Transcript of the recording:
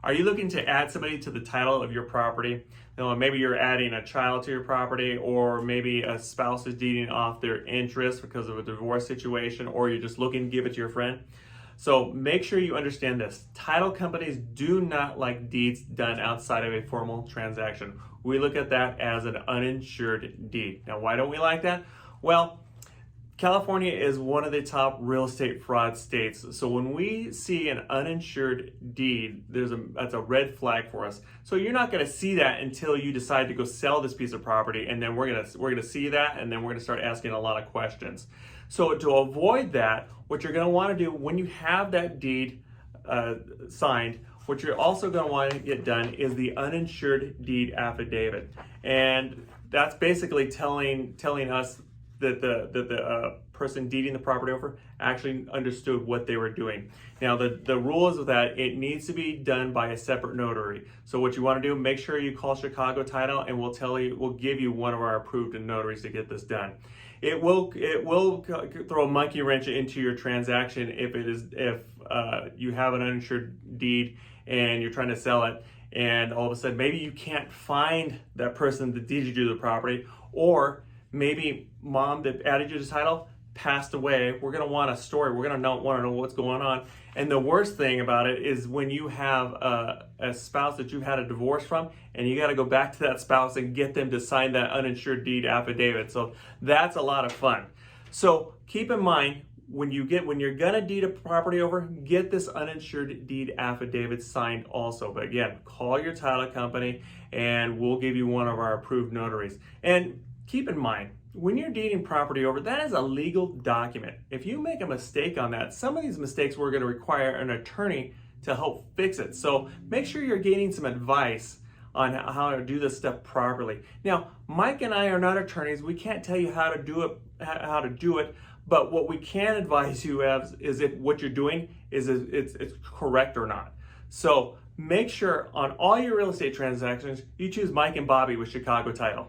Are you looking to add somebody to the title of your property? Maybe you're adding a child to your property, or maybe a spouse is deeding off their interest because of a divorce situation, or you're just looking to give it to your friend. So make sure you understand this. Title companies do not like deeds done outside of a formal transaction. We look at that as an uninsured deed. Now, why don't we like that? Well, California is one of the top real estate fraud states. So when we see an uninsured deed, that's a red flag for us. So you're not going to see that until you decide to go sell this piece of property, and then we're going to see that, and then we're going to start asking a lot of questions. So to avoid that, what you're going to want to do when you have that deed signed, what you're also going to want to get done is the uninsured deed affidavit, and that's basically telling us that the person deeding the property over actually understood what they were doing. Now, the rule is that it needs to be done by a separate notary. So what you want to do, make sure you call Chicago Title, and we'll give you one of our approved notaries to get this done. It will throw a monkey wrench into your transaction if you have an uninsured deed and you're trying to sell it, and all of a sudden maybe you can't find that person that deeded you the property, or maybe mom that added you to title passed away. We're going to want a story. We're going to want to know what's going on. And the worst thing about it is when you have a spouse that you had a divorce from, and you got to go back to that spouse and get them to sign that uninsured deed affidavit. So that's a lot of fun. So keep in mind, when you're going to deed a property over, get this uninsured deed affidavit signed also. But again, call your title company and we'll give you one of our approved notaries. And keep in mind, when you're deeding property over, that is a legal document. If you make a mistake on that, some of these mistakes we're going to require an attorney to help fix it. So make sure you're getting some advice on how to do this stuff properly. Now, Mike and I are not attorneys. We can't tell you how to do it, but what we can advise you is if what you're doing is it's correct or not. So make sure on all your real estate transactions, you choose Mike and Bobby with Chicago Title.